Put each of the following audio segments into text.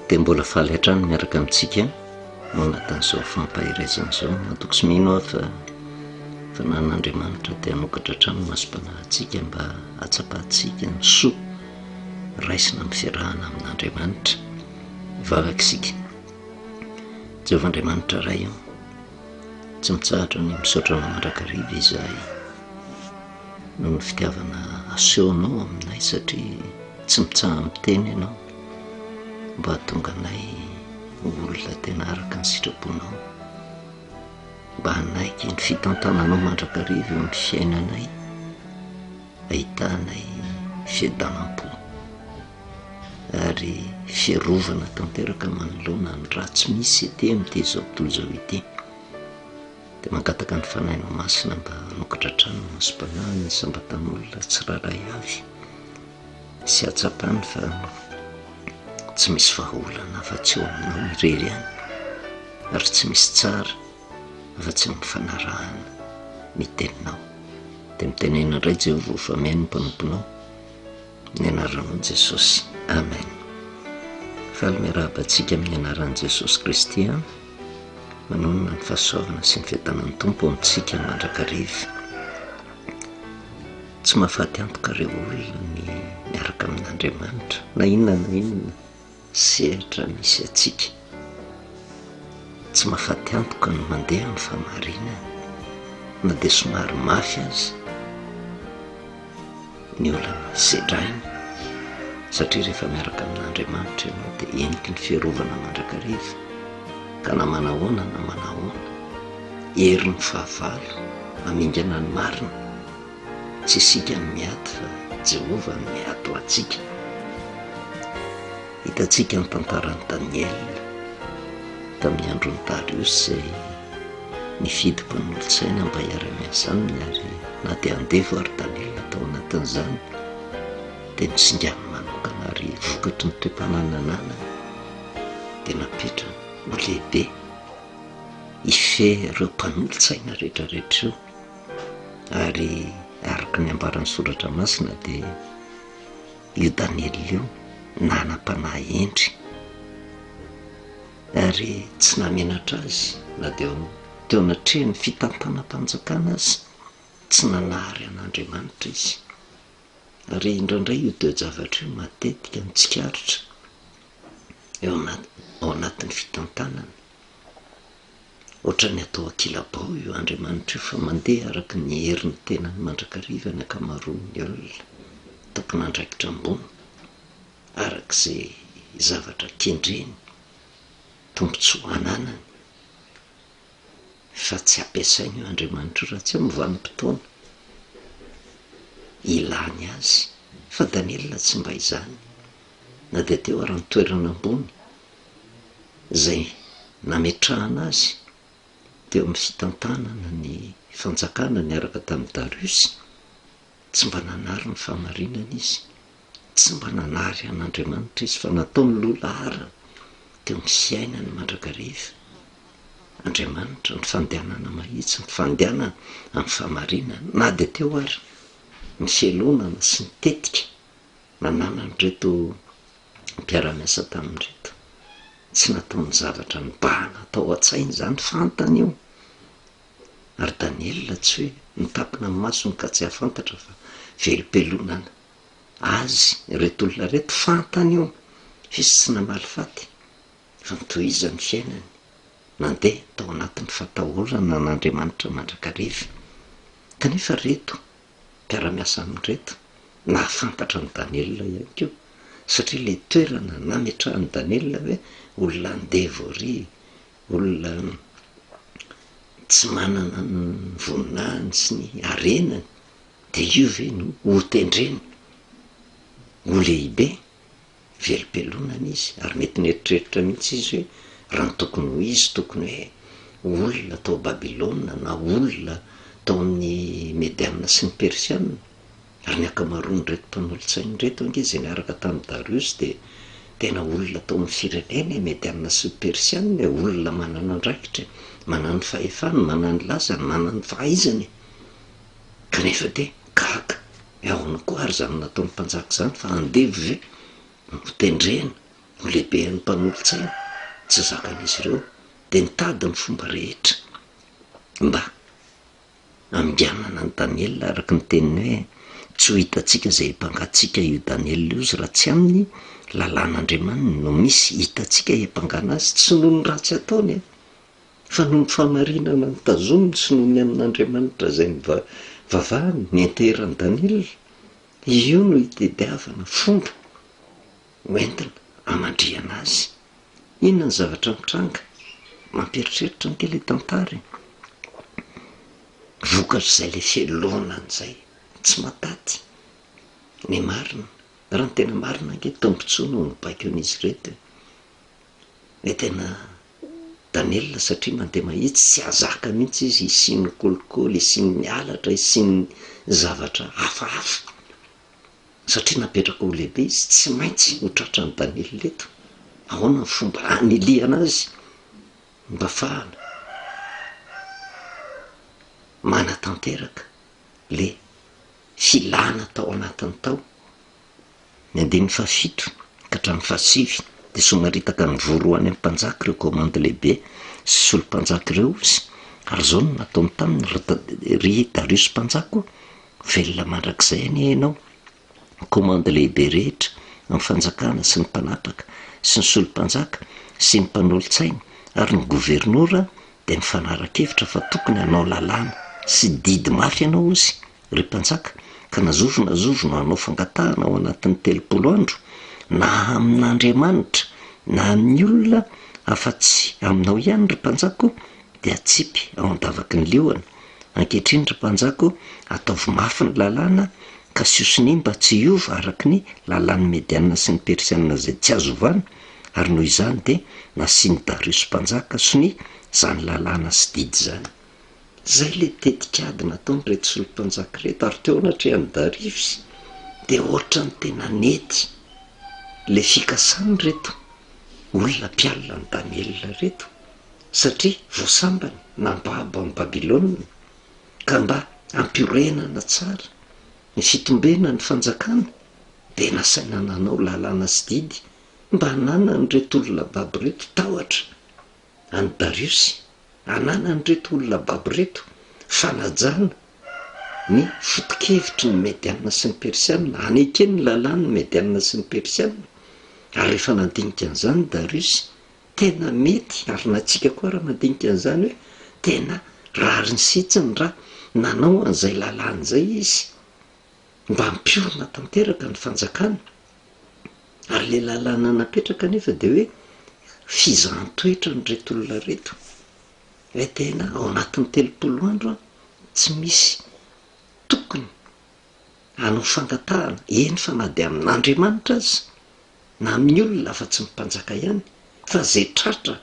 dia mbola faly hatrany miaraka amintsika no anatin'izao fampahirezana izao. Natoko sy mino aho fa fanan'Andriamanitra dia hanokatra hatrany masom-panahintsika mba hatsapahantsika ny soa raisina amin'ny fiarahana amin'Andriamanitra. Vavaka isika. Jehovah'Andriamanitra ray io, tsy mitsahatra ny misaotra anao mandrakariva izahay noho ny fitiavana asehonao aminay, satria tsy mitsaha amin'ny teny ianao mba hahatonga anay olona tena araka ny sitraponao, mba hanaiky ny fitantananao mandrakariva eo amin'ny fiainanay, ahitanay fiadanam-po ary fiarovana tanteraka manoloana ny ratsy misy ety amin'ity izao tontolo izao ity. Dia mangataka ny fanahinao masina mba hanokatra hatrany masom-panahy ny sambatan'olona tsiraray avy, sy hatsapany fa tsy misy vahaolana afa-tsy eo aminao irery ihany, ary tsy misy tsara afa-tsy amin'ny fanarahana ny teninao. Dia mitenena indray Jehovah fa mihaino ny mpanomponao ny anaranao Jesosy. Amen. Faly miarahabantsika amin'ny anaran'i Jesosy Kristy manonona ny fahasoavana sy ny fiadanan'ny Tompo amintsika mandrakariva. Tsy mahafaty antoka ireo olona ny miaraka amin'Andriamanitra na inona sehatra misy atsika. Tsy mahafaty antoka ny mandeha amin'ny famarinana na dia somary mafy azy ny olana sedrainy, satria rehefa miaraka amin'Andriamanitra ianao dia eniky ny fiarovana mandrakariva, ka na manahoana na manahoana hery ny fahavalo mamingana ny marina. Tsy isika ny miato fa Jehovah ny miato atsika. Hitantsika ny tantaran'i Daniel tamin'ny andron'ny Darius izay nifidy mpanolontsaina mba hiara-miasa aminy, ary na dia andevo ary Daniel tao anatin'izany dia nisingany manokana ary vokatry ny toe-panananana dia napetra ho lehibe ife ireo mpanolontsaina rehetrarehetra io. Ary araka ny ambaran'ny soratra masina dia io Daniel io nanam-panahy endry, ary tsy namenatra azy na dia teo anatrehan'ny fitantanam-panjakana azy, tsy nanary an'Andriamanitra izy. Ary indraindray io teo zavatra io matetika mitsikarotra ao anatin'ny fitantanana, ohatra ny atao akilabao io Andriamanitra io, fa mandeha araka ny heriny tenany mandrakariva ny akamaroan'ny olona, tokony andraikitra ambony arak'izay zavatra kendreny, tombotsoa ananany, fa tsy ampiasainy io Andriamanitra raha tsy amin'ny vanim-potoana ilany azy. Fa Daniel tsy mba izany, na dia teo ary ny toerana ambony izay nametrahana azy teo amin'ny fitantanana ny fanjakana niaraka tamin'ny Darius, tsy mba nanary ny fahamarinana izy, tsy mba nanary an'Andriamanitra izy, fa nataony lolohara teo amin'ny fiainany mandrakariva. Andriamanitra ny fandehanana mahitsy, ny fandehanana amin'ny fahamarinana, na dia teo ary ny fialonana sy ny tetika nanana nyreto mpiara-miasa tamin'reto, tsy nataony zavatra ny mba natao an-tsainy izany, fantany io. Ary Daniel tsy hoe nitapina amin'ny masony ka tsy hafantatra, fa velom-pelonana azy reto olona reto, fantany io, fisy tsy namaly faty, fa nitohizany fiainany, nandeha tao anatin'ny fatahorana n'Andriamanitra mandrakariva. Kanefa reto mpiara-miasa amin'reto nahafantatra ny Daniel ihany koa, satria ilay toerana nametrahany Daniel hoe olona andevo ary, olona tsy manana ny voninahiny sy ny arenany, dia io ve no ho tendreny ho lehibe, velom-pelonana izy. Ary mety nieritreritra mihitsy izy hoe raha ny tokony ho izy, tokony hoe olona tao Babilôna na olona tao amin'ny Mediana sy ny Persiana. Ary ny akamaroany reto mpanolontsainy reto ange izay niaraka tamin'ny Darius dia tena olona tao amin'ny firenena Mediana sy Persiana, olona manana andraikitra, manana ny fahefany, manana ny lasany, manana ny fahaizany. Kanefa dia gaga ahoana koa ary izany nataon'ny mpanjaka izany, fa andevo ve ho tendrena ho lehibe ny mpanolontsaina tsy zakan'izy ireo de nitady ny fomba rehetra mba ambianana ny Daniela araka ny teniny hoe tsy ho hitatsika zay mpangatsika io Daniela io zy raha tsy amin'ny lalàn'Andriamanina no misy hitatsika hiampangana azy tsy noho ny ratsy ataony fa noho ny famarinana nitazominy sy noho ny amin'Andriamanitra zay vavahany ny enterany Daniela io no hitediavana fomba hoentina amandriana azy. Inona ny zavatra mitranga mampieritreritra ny tele tantara vokatr' izay le fialohanan'izay tsy mataty ny marina raha ny tena marina ange tombontsoa no mibaiko an'izy reto le tena Daniela satria mandeha mahitsy tsy azaka mihitsy izy isiny kolikoly isiny mialatra isiny zavatra hafahafa satria napetraka ho lehibe izy tsy maintsy ho tratra ny Daniela leto ahoana ny fomba aniliana azy mba fahana manatanteraka le filana tao anatiny tao ny andiny fahafito ka hatramin'ny fahasivy de somaritaka ny voaroany amin'ny mpanjaka ireo komandy lehibe sy solompanjaka ireo izy ary zao no nataony taminy ry Darius mpanjaka velona mandrakizay any ianao komandy lehibe rehetra amin'ny fanjakana sy ny mpanatraka sy ny solompanjaka sy ny mpanolontsaina ary ny governora de mifanara-kevitra fa tokony hanao lalàna sy didy mafy ianao izy ry mpanjaka ka nazovo no hanao fangatahana ao anatin'ny 30 andro na amin'Andriamanitra na amin'ny olona afa-tsy aminao ihany ry mpanjako de atsipy ao andavaky ny liona ankehitriny ry mpanjako ataovy mafy ny lalàna ka siosiny mba tsy hiova araky ny lalàn'ny Mediana sy ny Persiana zay tsy azo ovana ary noho izany de nasiany Darius mpanjaka sy ny zany lalàna sy didy zany zay le tetikady nataony reto solompanjaka reto ary teo anatrehan'ny Darius de ohatra ny tena nety le fikasany reto olona mpialina ny Daniela reto satria voasambany nambabo amin'ny Babilôna ka mba ampiorenana tsara ny fitombena ny fanjakana de nasaina nanao lalàna sy didy mba hanana ny reto olona babo reto tahotra any Darius hanana ny reto olona babo reto fanajana ny fotokevitry ny Mediana sy ny Persiana anekeny ny lalàna ny Mediana sy ny Persiana ary rehefa nandinika an'izany Darius tena mety ary natsika koa raha mandinika an'izany hoe tena rary ny sitsiny raha nanao an'izay lalàna zay izy mba mpiorina tanteraka ny fanjakana ary le lalàna napetraka nefa de hoe fizahn-toetra ny reto olona reto hoe tena ao anatin'ny 30 andro tsy misy tokony hanao fangatahana eny fa na de amin'Andriamanitra azy na amin'ny olona afa tsy mimpanjaka ihany fa zay tratra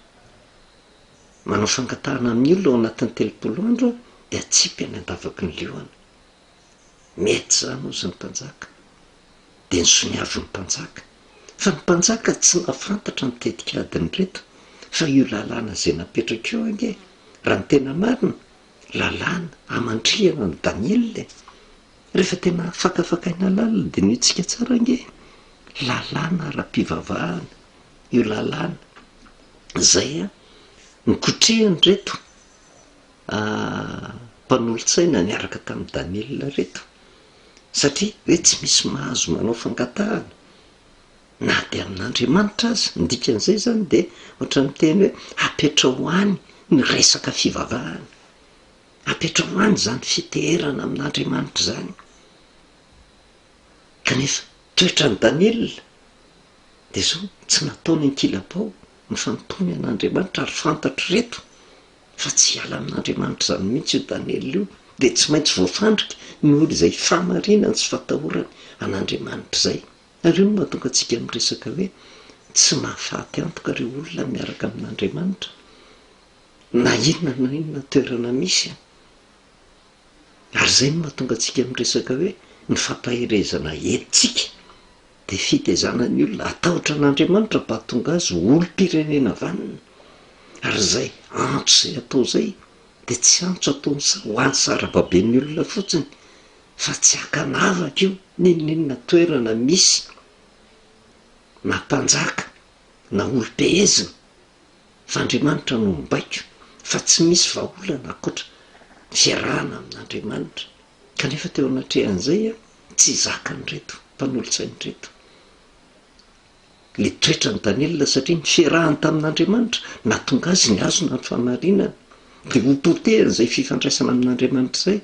manao fangatahana amin'ny olona ao anatin'ny 30 andro de atsipy any andavaky ny liona mety zany ozy ny mpanjaka de ny soniavy ny mpanjaka fa ny mpanjaka tsy nafantatra ny tetikadiny reto fa io lalàna zay napetraka eo ange raha ny tena marina lalàna amandriana ny Daniela rehefa tena fakafakaina lalina de nitsika tsara ange lalàna ra-pivavahana io lalàna zay nikotrehany reto mpanolontsaina niaraka tamin'ny Daniela reto satria hoe tsy misy mahazo manao fangatahana na de amin'Andriamanitra azy ndikan'izay zany de ohatra ny teny hoe apetra ho any ny resaka fivavahana apetra ho any zany fiteherana amin'Andriamanitra zany kanefa toetra ny Daniela de zao tsy nataony ankilabao ny fanontony an'Andriamanitra ary fantatro reto fa tsy hiala amin'Andriamanitra zany mihitsy io Daniela io de tsy maintsy voafandrika ny olo izay fahamarinany sy fatahorany an'Andriamanitra zay ary io no mahatonga antsika miresaka hoe tsy mahafaty antoka reo olona miaraka amin'Andriamanitra na inona toerana misy ary zay no mahatonga antsika miresaka hoe ny fampaherezana etsika de fitezanany olona atahotra an'Andriamanitra mba hatonga azy olom-pirenena vanina ary zay antso zay atao zay de tsy antso ataony ho any sarababen'ny olona fotsiny fa tsy hakanavaka io ninona toerana misy na mpanjaka na olo-pehezina fa Andriamanitra no mibaiko fa tsy misy vahaolana akoatra fiarahana amin'Andriamanitra. Kanefa teo anatrehan'izay a tsy zakan'reto mpanolotsain'reto le toetra ny Daniela satria ny fiarahany tamin'Andriamanitra nahatonga azy ny azona ny famarinana de ho potehan'izay fifandraisana amin'Andriamanitra izay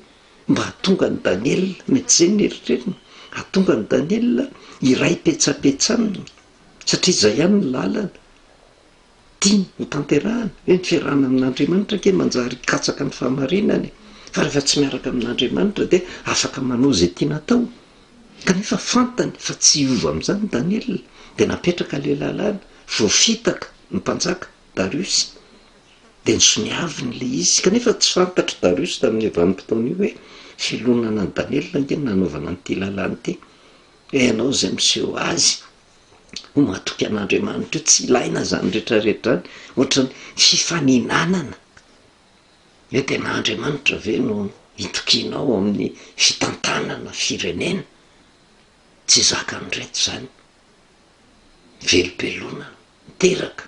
mba hahatonga ny Daniela mety izay ny eritreritiny hahatonga ny Daniela iray petsapetsanina satria izay ihany ny lalana tiany ho tanterahana hoe ny fiarahana amin'Andriamanitra ke manjary katsaka ny fahamarinany fa rehefa tsy miaraka amin'Andriamanitra dia afaka manao izay tiana atao. Kanefa fantany fa tsy hiova amin'izany Daniela dia napetraka le lalàna voafitaka ny mpanjaka Darius dia nisoniaviny le izy kanefa tsy fantatra Darius tamin'ny vanim-potoana io hoe filonana ny Daniela nge nanaovana n'ity lalàna ity ianao izay miseho azy ho matoky an'Andriamanitra io tsy ilaina zany rehetrarehetra any ohatrany fifaninanana hoe tena Andriamanitra ve no hitokianao amin'ny fitantanana firenena tsy zakan'reto zany velobelona niteraka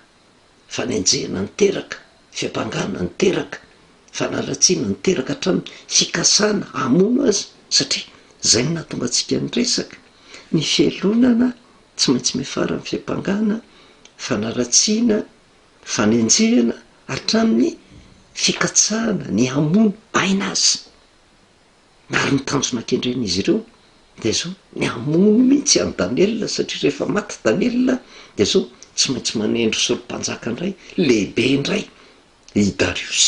fanenjehana niteraka fiampangana niteraka fanalatsiana niteraka hatramin'ny fikasana hamono azy satria zay no nahatonga antsika nyresaka ny fialonana tsy maintsy mifara ny fiampangana fanaratsiana fanenjehana hatramin'ny fikatsahana ny hamono aina azy ary ny tanjona kendrena izy ireo dia zao ny hamono mihitsy any Daniela satria rehefa maty Daniela dia zao tsy maintsy manendro solompanjaka indray lehibe indray i Darius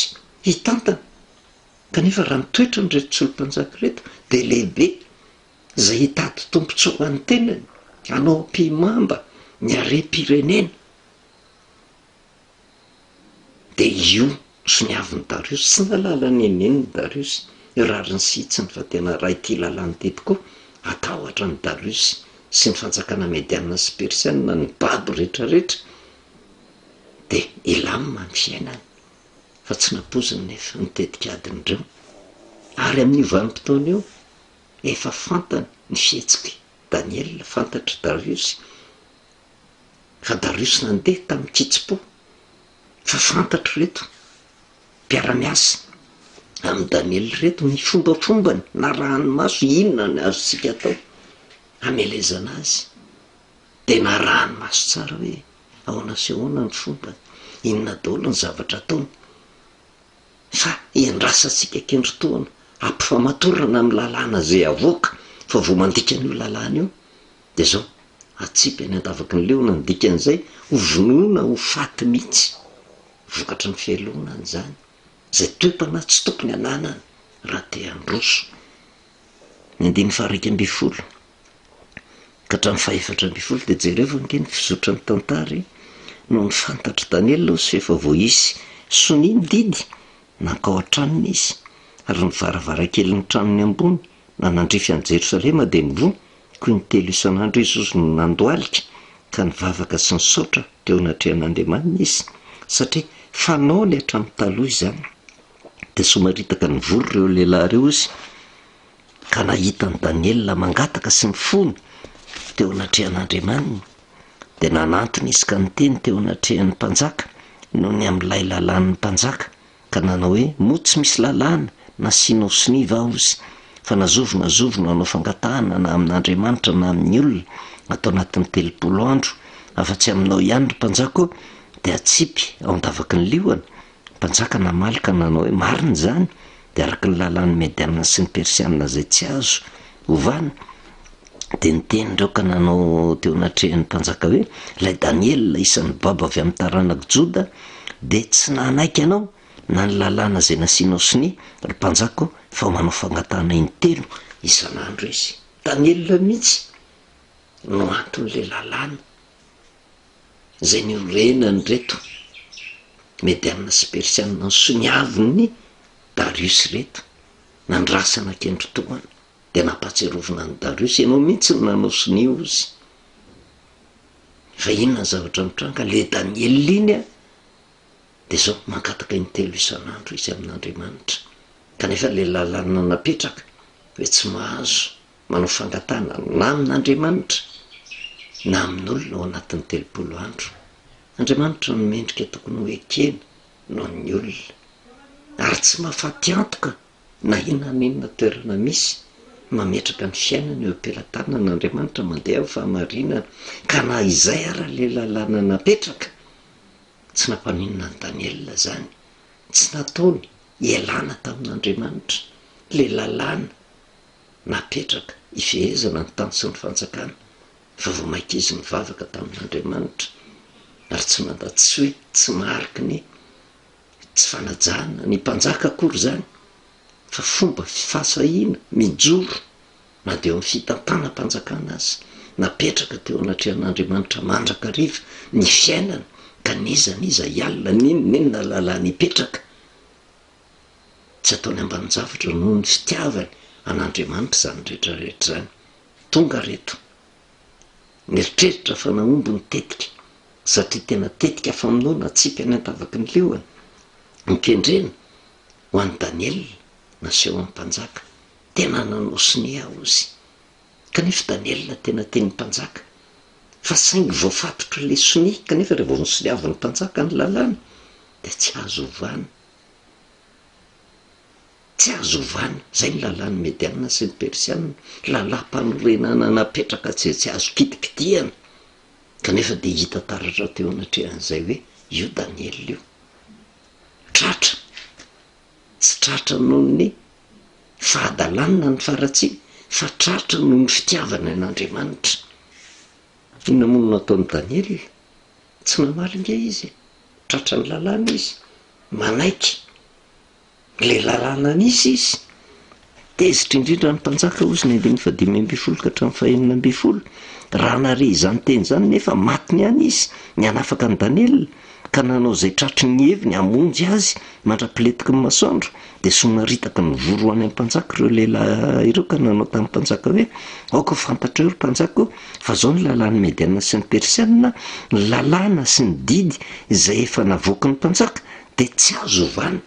hitantana kanefa raha mitoetra nyreto solompanjaka reto dia lehibe izay hitady tompontsoa any tenany hanao mpimamba ny harem-pirenena dia io soniavin'ny Darius tsy nalalany eneniny Darius rariny sitsiny fa tena raha ity lalàna ity tokoa atahotra ny Darius sy ny fanjakana mediana sy persiana ny babo rehetrarehetra dia ilamina ny fiainany fa tsy napoziny nefa nitetika adin'ireo ary amin'io vanim-potoana io efa fantany ny fihetsiky Daniela fantatra Darius fa Darius nandeha tamin'ny kitsipo fa fantatro reto mpiara-miasa amin'ny Daniela reto ny fombafombany na rahany maso inona ny azontsika atao hamelezana azy dia na rahany maso tsara hoe ahoana sy ahoana ny fombany inona daholo ny zavatra ataony fa iandrasantsika kendrotoana ampifamatorana amin'ny lalàna zay avoaka fa vao mandikan'io lalàna io dia zao atsipy any andavaky ny leona ny dikan'izay ho vonoina ho faty mihitsy vokatry ny fialonany zany zay toepana tsy tokony ananany raha te handroso ny 120 ka hatramin'ny 120 dia jereo nge ny fizotra ny tantary no ny fantatra Daniela sy efa voaisy soniny didy nankao an-tranony izy ary ny varavarankely ny tranony ambony na nandrify any Jerosalema dia nivoa koa ny 3 isan'andro izy no nandoalika ka nivavaka sy nisaotra teo anatrehan'Andriamanina izy satria fanaony hatramin'ny taloha izany dia somaritaka ny vory ireo lehilahy ireo izy ka nahita ny Daniela mangataka sy mifony teo anatrehan'Andriamanina dia nanantony izy ka niteny teo anatrehan'ny mpanjaka noho ny amin'ilay lalàn'ny mpanjaka ka nanao hoe moa tsy misy lalàna na sinao siniva aho izy fa nazovona hanao fangatahana na amin'Andriamanitra na amin'ny olona atao anatin'ny 30 andro afa-tsy aminao ihany ny mpanjaka dia atsipy ao andavaky ny liona mpanjaka namalika nanao hoe marina zany dia araka ny lalàn'ny mediana sy ny persiana zay tsy azo ovana dia niteny ireo ka nanao teo anatrehan'ny mpanjaka hoe ilay Daniela isan'ny baba avy amin'ny taranaka Joda dia tsy nanaiky ianao na ny lalàna zay nasianao sini ry mpanjaka fa manao fangatahana intelo isan'andro izy. Daniela mihitsy no anton'le lalàna zay niorenany reto mediana sy persiana ny soniaviny Darius reto nandrasana kendrotoana dia nampatsiarovina ny Darius ianao mihitsy no nanao sinio izy fa inona ny zavatra mitranga le Daniela iny a dia zao mangataka intelo isan'andro izy amin'Andriamanitra kanefa le lalàna napetraka hoe tsy mahazo manao fangatahana na amin'Andriamanitra na amin'olona ao anatin'ny 30 andro andriamanitra no mendrika tokony ho ekena no ny olona ary tsy mahafaty antoka na inona toerana misy mametraka ny fiainana eo am-pelatanan'andriamanitra mandeha ho fahamarinana ka na izay ara le lalàna napetraka tsy nampaninona ny Daniela zany, tsy nataony ialana tamin'andriamanitra le lalàna napetraka ifehezana ny tany sy ny fanjakana fa vao maika izy mivavaka tamin'andriamanitra ary tsy mandatsy hoe tsy mariky ny tsy fanajana ny mpanjaka akory zany fa fomba fifasahina mijoro na deo amin'ny fitantanam-panjakana azy napetraka teo anatrehan'andriamanitra mandrakariva ny fiainana ka nizaniza ialina ninona lalàna ipetraka tsy ataony ambanin-javatra noho ny fitiavany an'andriamanitra zany rehetrarehetra zany. Tonga reto mieritreritra fa naomby ny tetika satria tena tetika famonoana atsika ny antavaky ny leoany mikendrena ho an'ny Daniel naseho amin'ny mpanjaka tena nanosony aho izy kanefa Daniel tena teny mpanjaka fa saingy voafatotro le sony kanefa rehefa vao nisoniavin'ny mpanjaka ny lalàna dia tsy azo ovana, tsy azo ovana. Zay ny lalàny mediana sy ny persiana, lalàm-panorenana napetraka tsy azo kitikitihana kanefa dia hita taratra teo anatrehan'izay hoe io Daniel io tratra, tsy tratra noho ny fahadalanina ny faratsiana fa tratra noho ny fitiavana an'andriamanitra. Inona moa no nataony Daniel? Tsy namalinga izy, tratra ny lalàna izy, manaiky le lalàna nisy izy. Tezitra indrindra ny mpanjaka ozy ny 520 ka hatramin'ny 620 raha nare izany teny zany nefa maty ny any izy ny anafaka ny Daniel ka nanao zay tratry ny heviny hamonjy azy mandra-piletiky ny masoandro dia somaritaka ny voro any amin'ny mpanjaka ireo lehilahy ireo ka nanao tamin'ny mpanjaka hoe aoka fantatra eo ry mpanjaka fa zao ny lalàny mediana sy ny persiana, ny lalàna sy ny didy izay efa navoaka ny mpanjaka dia tsy azo ovana.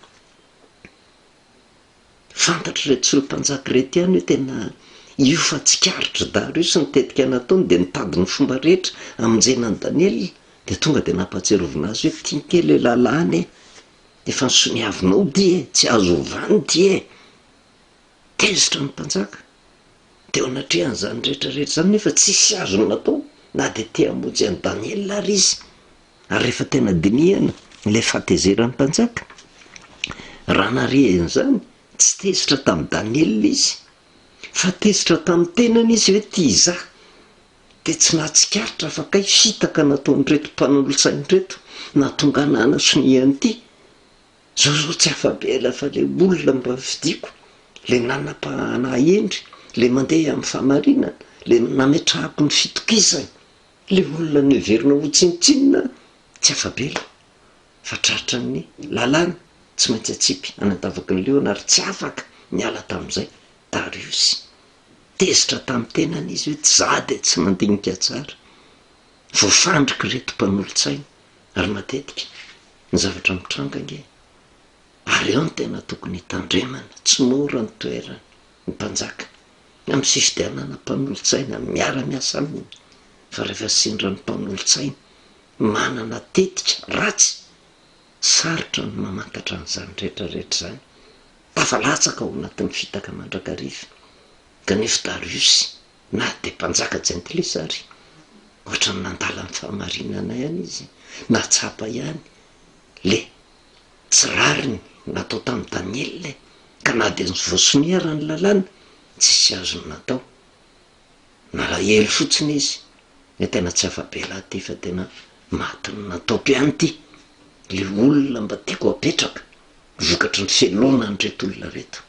Fantatra reto sy mpanjaka reto ihany hoe tena io fa tsikaritra daholo io sy nitetika nataony dia nitady ny fomba rehetra amonjenany Daniel dia tonga dia nampatsiarovina azy hoe tianke le lalàny efa nisoniavinao dia tsy azo ovany dia tezitra ny mpanjaka teo anatrehan'izany rehetrarehetra zany nefa tsisy azo natao na dia te hamonjy an'i Daniel ary izy. Ary rehefa tena dinihana ilay fahatezeran'ny mpanjaka raha narehan'izany tsy tezitra tamin'ny Daniel izy fa tezitra tamin'ny tenany izy hoe tia izaho dia tsy nahatsikaritra fa kay fitaka nataony reto mpanolotsainy reto nahatonga nanasoniany ity zao tsy afa-bela fa le olona mba vidiako le nanam-panahendry le mandeha amin'ny fahamarinana le nametrahako ny fitokisany le olona neverina ho tsinitsinina tsy afa-bela fa tratra ny lalàna tsy maintsy atsipy anatavaky ny leona ary tsy afaka miala tamin'izay Darius tezitra tamin'ny tenany izy hoe tsy za dia tsy mandinika tsara voafandriky reto mpanolotsaina ary matetika ny zavatra mitrangana ary eo ny tena tokony hitandremana tsy mora ny toerana ny mpanjaka amin'ny fifidianana mpanolotsaina miara-miasa aminy fa rehefa sindra ny mpanolotsaina manana tetika ratsy sarotra ny mamantatra an'izany rehetrarehetra zany tafalatsaka ao anatin'ny fitaka mandrakariva kanefa Darius na dia mpanjaka jentilesa ary ohatra ny nandala ny fahamarinana ihany izy na tsapa ihany le tsy rariny natao tamin'ny Daniel ka na dia voasoniara ny lalàna tsisy azony natao nalahelo fotsiny izy ny tena tsy afa-bela ty fa tena matiny nataoko ihany ty le olona mba tiako apetraka vokatry ny felona ny reto olona reto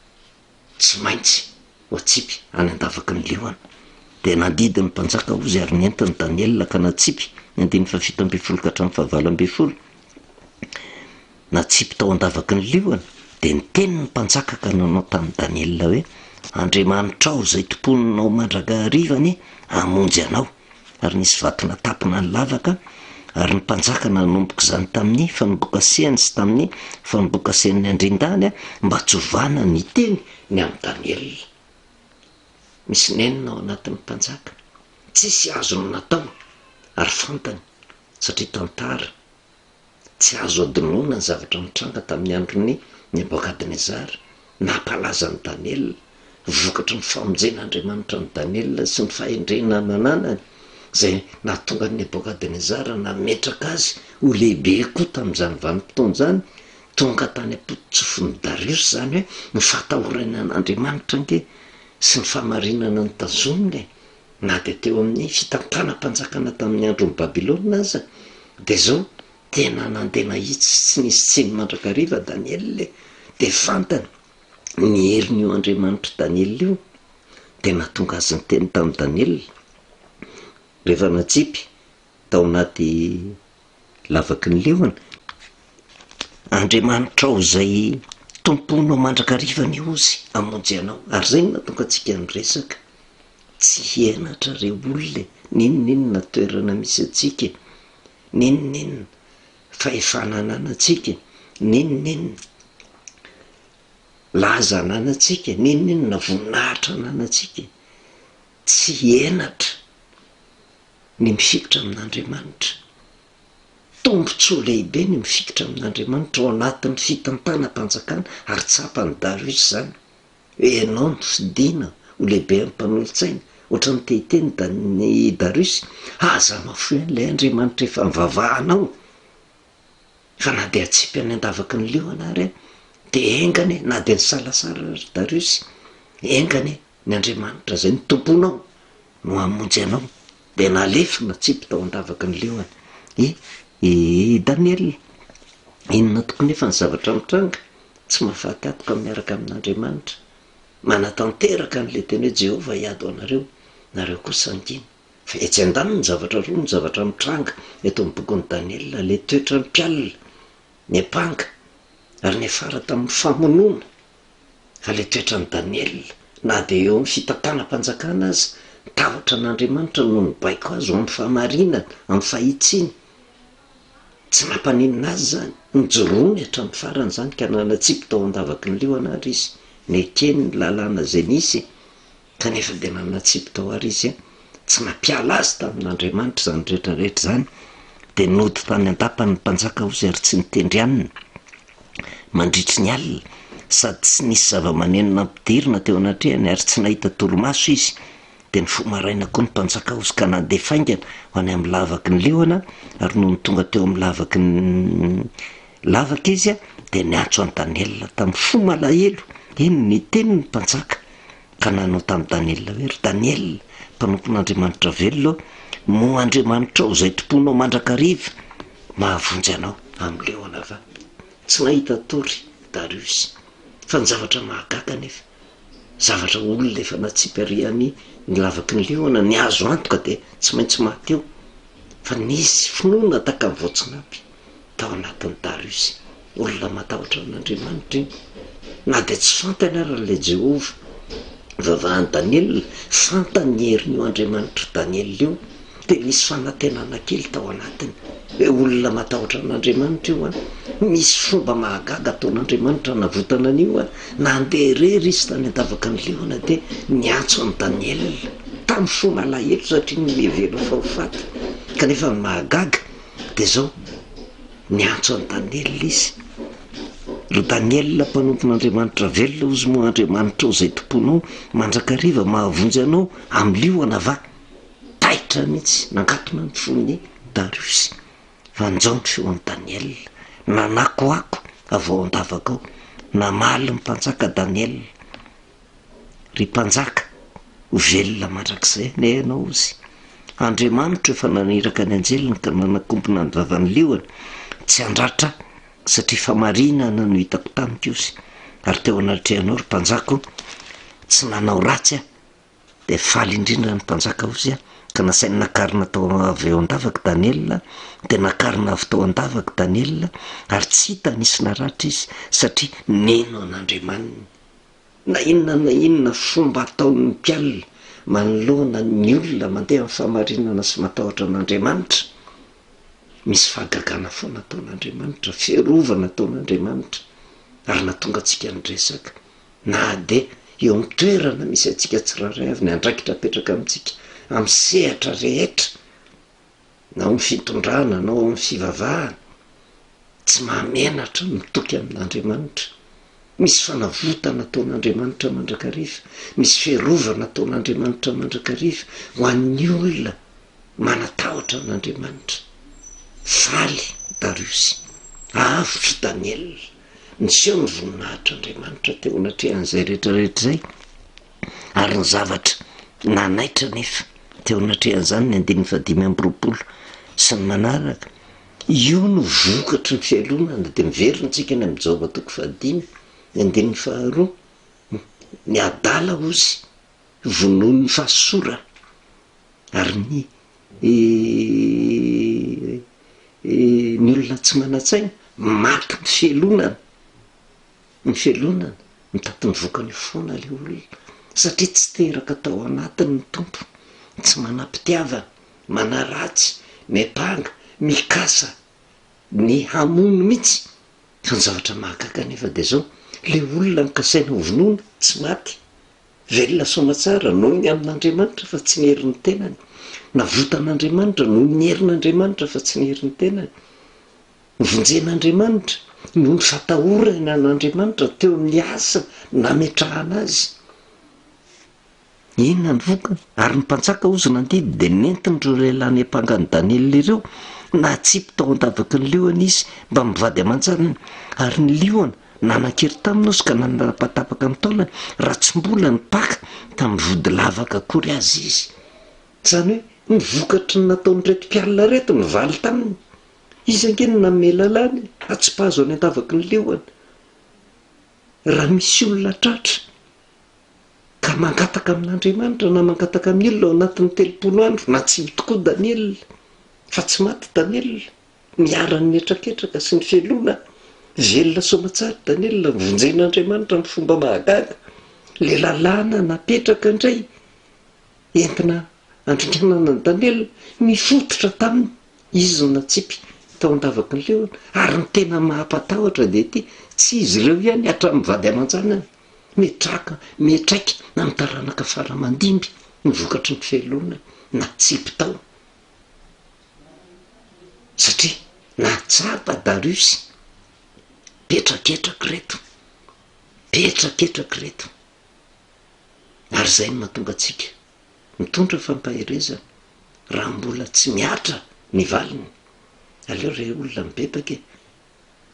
tsy maintsy ho atsipy any andavaky ny leoana dia nandidy ny mpanjaka ozy ary nientiny Daniel ka natsipy ny 720 ka hatramin'ny 720 natsipy tao andavaky ny leoana dia niteny ny mpanjaka ka nanao tamin'ny Daniel hoe Andriamanitra ao zay tomponinao mandrakariva hamonjy anao ary nisy vatona tapina ny lavaka ary ny mpanjaka nanomboka izany tamin'ny fanombokaseany sy tamin'ny fanombokasen'ny andrindany mba tsy ovana ny teny ny amin'ny Daniel. Misy nenina ao anatin'ny mpanjaka tsisy azony natao ary fantany satria tantara tsy azo adonoana ny zavatra mitranga tamin'ny androny Nebokadnezara, nampalaza ny Daniel, vokatry ny famonjen'Andriamanitra ny Daniel sy ny fahendrena nananany zay nahatonga ny Nebokadnezara nametraka azy ho lehibe koa tamin'izany vanim-potoana zany, tonga tany am-potitsofiny Darius zany hoe ny fahatahorana an'Andriamanitra nke sy ny fahamarinana ny tazominy, na de teo amin'ny fitantanam-panjakana tamin'ny andron'ny Babilôna aza de zao tena nandena hitsy tsy nisy tsiny mandrakariva Daniel de fantany ny herin'io Andriamanitra Daniel io, de nahatonga azy ny teny tamin'ny Daniel rehefa natsipy tao anaty lavaky ny leoana: Andriamanitra ao zay tomponao mandrakariva ny ozy amonjy anao. Ary zay natonga antsika nyresaka, tsy hienatra reo olona, ninonninona toerana misy atsika, ninonninona fahefana ananatsika, ninonninona laza ananatsika, ninonninona voninahitra ananatsika, tsy hienatra ny mifikitra amin'Andriamanitra. Tombotsoa lehibe ny mifikitra amin'Andriamanitra ao anatin'ny fitantanam-panjakana. Ary tsapany Darius zany hoe ianao no fidina ho lehibe amin'ny mpanolontsaina, ohatra ny tehiteny ny Darius: aza mafoy an'ilay Andriamanitra efa mivavahanao, fa na de atsipy any andavaky ny leoana ary de engany, na de ny salasara Darius, engany ny Andriamanitra zay ny tomponao no amonjy anao. De nalefa natsipy tao andavaky ny leoana. I Daniel, inona tokony efa ny zavatra mitranga? Tsy mahafaty atoka miaraka amin'Andriamanitra, manatanteraka n'le teny hoe Jehovah hiady ho anareo, nareo kosa angina. Fa etsy an-daniny ny zavatra roa ny zavatra mitranga eto amin'ny bokin'ny Daniel: le toetra ny mpialina, ny apanga, ary ny afara tamin'ny famonoana. Fa le toetra ny Daniel, na de eo amin'ny fitantanam-panjakana azy, tahotra n'Andriamanitra no ny baiko azy ho amin'ny fahamarinana, amin'ny fahitsiana. Tsy nampaninina azy zany, nijoroany hatramin'ny farany zany, ka nanatsipy tao andavaky ny leoana ary izy, nekeny ny lalàna zay nisy, kanefa de nanatsipy tao ary izy tsy nampiala azy tamin'Andriamanitra zany rehetrarehetra zany. De nody tany an-tapany ny mpanjaka ozy ary tsy nitendry anina mandritry ny alina, sady tsy nisy zava-maneno nampidirina teo anatrehany ary tsy nahita toromaso izy. De ny fomaraina koa ny mpanjaka ozy ka nandefaingana ho any amin'ny lavaky ny leoana, ary noho ny tonga teo amin'ny lavaky ny lavaka izy de niantso an Daniel tamin'ny fo malahelo. Iny ny teny ny mpanjaka ka nanao tamin'ny Daniel hoe: ry Daniel, mpanompon'Andriamanitra velona, mo Andriamanitra ao zay tomponao mandrakariva mahavonjy anao amin'ny leoana va. Tsy nahita tory Darius, fa ny zavatra mahagaga nefa, zavatra olona efa natsipy ariany ny lavaky ny leoana, ny azo antoka de tsy maintsy maty eo. Fa nisy finoana taka ny voatsinapy tao anatin'ny Darius, olona matahotra n'Andriamanitra iny. Na de tsy fantany ary le Jehovah vavahan'i Daniel, fantany ny herin'io Andriamanitra Daniel io, de misy fanantenana kely tao anatiny hoe olona matahotra n'Andriamanitra io misy fomba mahagaga ataon'Andriamanitra navotana an'io nandeha rery izy tany andavaky ny leoana de niantso an'i Daniel tamin'ny fo malahelo satria ny mihevelo fahofaty. Kanefa ny mahagaga de zao niantso an'i Daniel izy: ry Daniel, mpanompon'Andriamanitra velona, ozy moa Andriamanitra ao zay tomponao mandrakariva mahavonjy anao amin'ny liona va. Taitra mihitsy, nangatona ny fon'ny Darius, fa njao ny feo an'i Daniel, nanakoako avy ao andavaka ao, namaly ny mpanjaka Daniel: ry mpanjaka, ho velona mandrakizay ne ianao ozy. Andriamanitra efa naniraka ny anjeliny ka nanakombona ny vavan'ny leoana, tsy andratra satria famarinana no hitako tamiko ozy. Ary teo anatrehanao ry mpanjako, tsy nanao ratsy de faly indrindra ny mpanjaka ozy ka nasainy nakarina tao avy eo andavaky Daniel, de nakarina avy tao andavaky Daniel, ary tsy hita nisy naratra izy satria neno an'Andriamanina. Na inona fomba ataon'ny mpialina manoloana ny olona mandeha amin'ny fahamarinana sy matahotra an'Andriamanitra, misy fahagagana foana ataon'Andriamanitra, fiarovana ataon'Andriamanitra. Ary natonga antsika nyresaka, na de eo amin'ny toerana misy antsika tsiraray avy ny andraikitra apetraka amintsika amin'ny sehatra rehetra, na amin'ny fitondrana, nao amin'ny fivavahana, tsy mahamenatra mitoky amin'andriamanitra. Misy fanavotana ataon'andriamanitra mandrakariva, misy fiarovana ataon'andriamanitra mandrakariva ho an'ny olona manatahotra amin'andriamanitra. Faly Dariosy, avotra Daniela, niseho ny voninahitr'andriamanitra teo anatrehan'izay rehetrarehetra zay, ary ny zavatra nanaitra nefa teo anatrehan'izany ny 5:20 sy ny manaraka. Io no vokatry ny fialonana dia miverintsika ny amin'ny Jaoba 5:2, ny adala ozy vonoan'ny fahasorana ary ny olona tsy manatsaina maty ny fialonana mitady mivokany foana le olona, satria tsy teraka tao anatiny ny tompo, tsy manam-pitiavana, manaratsy, mipanga, mikasa, ny hamono mihitsy. Fa ny zavatra mahagaga nefa dia zao, le olona nikasaina ho vonoana tsy maty, velona somatsara noho ny amin'Andriamanitra fa tsy ny herin'ny tenany, navotan'Andriamanitra noho ny herin'Andriamanitra fa tsy ny herin'ny tenany, vonjen'Andriamanitra noho ny fatahorana n'Andriamanitra teo amin'ny asa nametrahana azy. Inona ny vokany? Ary ny mpantsaka ozy nandidy dia nentin'ireo lehilahy nepangany Daniela ireo, natsipy tao an-davaky ny liona izy mba mivady aman-janany, ary ny liona nanan-kery taminy ozy ka nanapatapaka amin'ny taolany raha tsy mbola ny paka tamin'ny vody lavaka akory azy izy. Zany hoe ny vokatry ny nataon'ny retim-pialina reto ny valy taminy. Izy angeny nanome lalàny atsipazo any an-davaky ny liona. Raha misy olona tratra ka mangataka amin'Andriamanitra na mangataka amin'ny olona ao anatin'ny 3 andro, na tsy tokoa Daniela fa tsy maty Daniela, miara-ny metraketraka sy ny fialona, velona somatsara Daniela, vonjen'Andriamanitra ny fomba mahagaga. Le lalàna napetraka indray entina andringanana ny Daniela mifototra taminy, izy natsipy tao an-davaky ny liona. Ary ny tena mahampatahotra dia ity, tsy izy ireo ihany hatramin'ny vady aman-janany metraika na mitaranaka faramandimby ny vokatry ny fialona natsipy tao, satria natsapa Dariosy petraketraka reto. Ary zay no mahatonga antsika mitondra fampaherezana raha mbola tsy miatra ny valiny. Aleo re olona mibebaka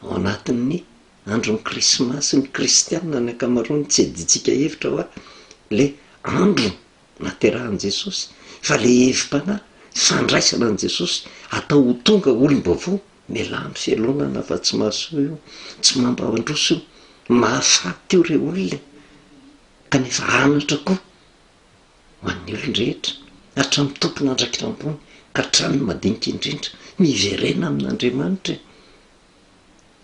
ao anatin'ny andron'ny krismasy ny kristianina ny ankamaroany tsy editsika hevitra hoa le andro naterahan'i Jesosy, fa le hevim-panahy fandraisana an' Jesosy atao ho tonga olom-baovao mialamy fialonana fa tsy mahasoa io, tsy mamba-androso io, mahafaty io re olona, kanefa anatra koa ho an'ny olon-drehetra hatramin'ny tompona andraikitra ambony ka hatrany madinika indrindra miverena amin'Andriamanitra.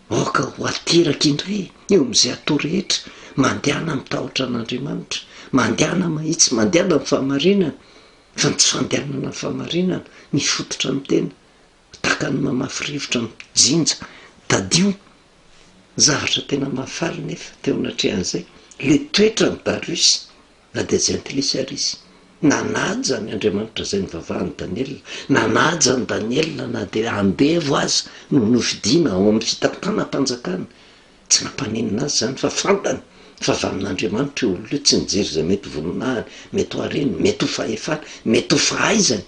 Aoka ho ateraka indray eo amin'izay atao rehetra, mandehana mitahotra an'Andriamanitra, mandehana mahitsy, mandehana amin'ny fahamarinana, fa ny tsy fandehanana amin'ny fahamarinana mifototra amin'ny tena, tahaka ny mamafy rivotra mijinja tadio. Zavatra tena mahafaly nefa teo anatrehan'izay, le toetra ny Dariosy na dia jentilisa ary izy nanaja ny Andriamanitra zay nivavahany Daniela, nanaja ny Daniela na dia andevo azy no nofidiana ao amin'ny fitantanam-panjakana. Tsy nampaninina azy zany fa fantany fa avy amin'Andriamanitra io olona io, tsy nijery zay mety vononahany, mety ho hareny, mety ho fahefany, mety ho fahaizany.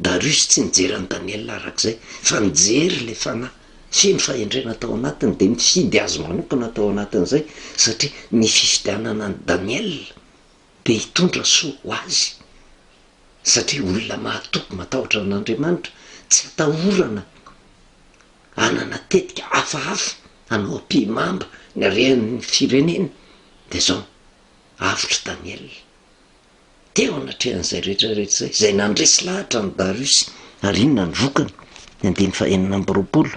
Dariosy tsy nijery an'i Daniela arak'izay fa nijery le fanahy feno fahendrena tao anatiny dia mifidy azy manokana tao anatin'izay, satria ny fifidianana ny Daniela dia hitondra soa ho azy, satria olona mahatoky matahotra an'Andriamanitra tsy atahorana anana tetika hafahafa hanao ampimamba ny arehan'ny firenena. Dia zao avotra Daniela teo anatrehan'izay rehetrarehetra zay nandresy lahatra ny Dariosy. Ary inona ny vokany? 2:20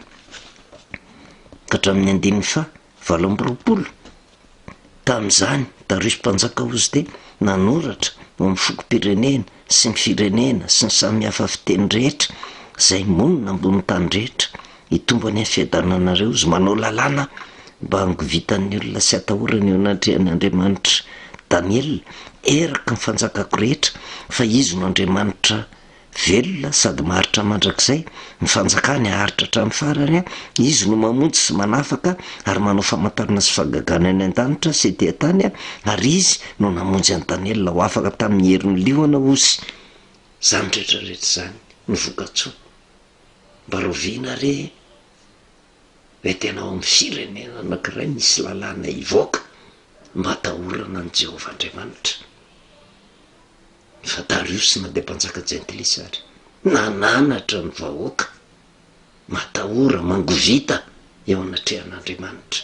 ka hatramin'ny 2:20. Tamin'izany Dariosy mpanjaka ozy dia nanoratra ho amin'ny fokom-pirenena sy ny firenena sy ny samihafa fiteny rehetra zay monina ambony tany rehetra, hitombo any fiadananareo izy manao lalàna mba hangovitan'ny olona sy atahorany eo anatrehan'Andriamanitra Daniela eraka ny fanjakako rehetra, fa izy no Andriamanitra velona sady maharitra mandrakizay ny fanjakany aharitra hatramin'ny farany a izy no mamonjy sy manafaka ary manao famantarana sy fagagana any an-danitra sy ety tany a ary izy no namonjy any Daniela ho afaka tamin'ny herin'ny liona osy zany rehetrarehetra zany ny vokatsoa mba roviana re hoe tena ao amin'ny firenena anankiray misy lalàna ivoaka mba hatahorana an' Jehovah Andriamanitra. Fa Darius na de mpanjaka jentilisa ary nananatra ny vahoaka matahora mangovita eo anatrehan'Andriamanitra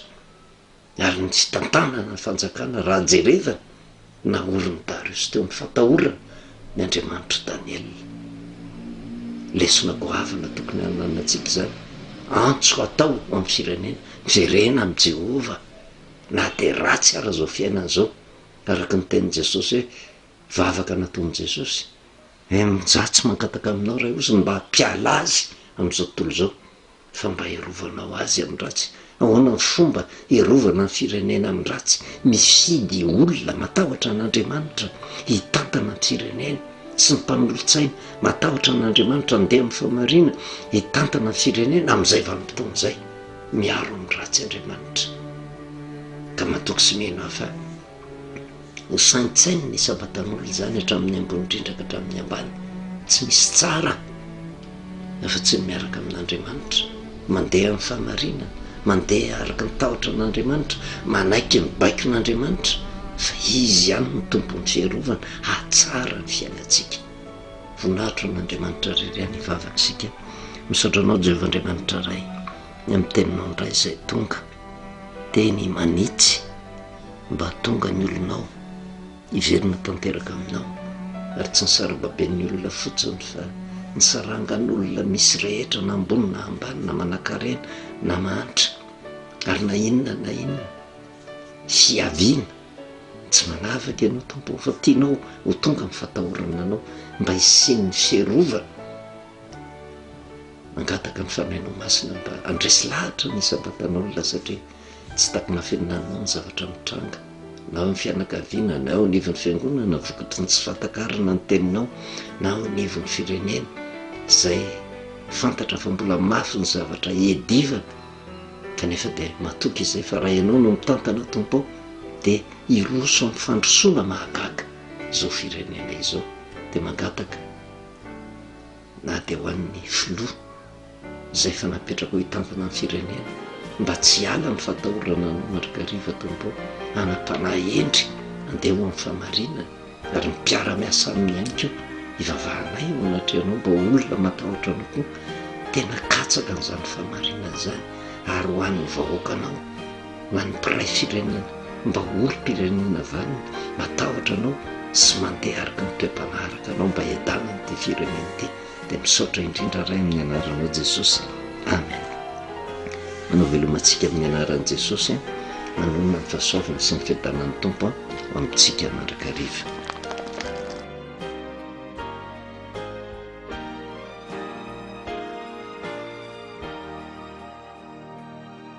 ary ny tsy tantanana ny fanjakana raha jerevana na orony Darius teo ny fatahorana ny Andriamanitra Daniel. Lesona goavana tokony hananantsika zany antso atao amin'ny firenena jerena amin'ny Jehova na de ratsy ara zao fiainana zao araka ny tenin'i Jesosy hoe vavaka nataon'i Jesosy mijatsy mankataka aminao raha ozy mba hampiala azy amin'izao tontolo zao fa mba hirovanao azy amin'ny ratsy. Ahoana ny fomba hirovana ny firenena amin'ny ratsy? Mifidy olona matahotra an'Andriamanitra hitantana ny firenena sy ny mpanolontsaina matahotra an'Andriamanitra andeha amin'ny famarina hitantana ny firenena amin'izay vanim-potoan'izay miaro amin'ny ratsy Andriamanitra ka matoky sy miheno hafa ho saintsainy ny sabatan'olona zany hatramin'ny ambony indrindra ka hatramin'ny ambany tsy misy tsara efa tsy miaraka amin'Andriamanitra mandeha amin'ny famarina mandeha araka ny tahotra an'Andriamanitra manaiky ny baikon'Andriamanitra fa izy ihany ny tompony fiarovana hatsara ny fiainantsika. Voninahitra an'Andriamanitra rery any vavakasika misaotranao Jehovah Andriamanitra ray amin'ny teninao ndray izay tonga teny manitsy mba tonga ny olonao iverina tanteraka aminao ary tsy ny sarababen'ny olona fotsiny fa ny sarangan'olona misy rehetra na ambony na ambany na manan-karena na mahantra ary na inona fiaviana tsy manavaka ianao tompo fa tianao ho tonga amin'ny fatahorana anao mba hisen'ny fiarovana mangataka ny fanainao masina mba andresy lahatra ny sabatan'olona satria tsy takona fiainanao ny zavatra mitranga na ao ny fianakaviana na ao anivon'ny fiangonana na vokatry ny tsy fantakarana ny teninao na ao anivon'ny firenena zay fantatra fa mbola mafy ny zavatra edivana kanefa dia matoky izay fa raha ianao no mitantana tompo dia iroso amin'ny fandrosoana mahagaga zao firenena izao dia mangataka na dia ho an'ny filoha zay fa napetraka ho hitantana amin'ny firenena mba tsy ala ny fatahorana no marikariva tompo anam-panahy endry andeha ho amin'ny famarina ary mipiara-miasa aminy ihany koa ivavahanay ho anatrehanao mba olona matahotra anao koa tena katsaka n'izany famarina zany ary ho an'ny vahoakanao ho an'ny mpiray firenena mba olo-pirenena vanina matahotra anao sy mandeha araka ny toe-panaraka anao mba hiadanany ty firenena ty dia misaotra indrindra ray amin'ny anaranao Jesosy, amen. Manao velomantsika amin'ny anaran'i Jesosy manonona ny fahasoavana sy ny fiadanan'ny tompo amintsika mandrakariva.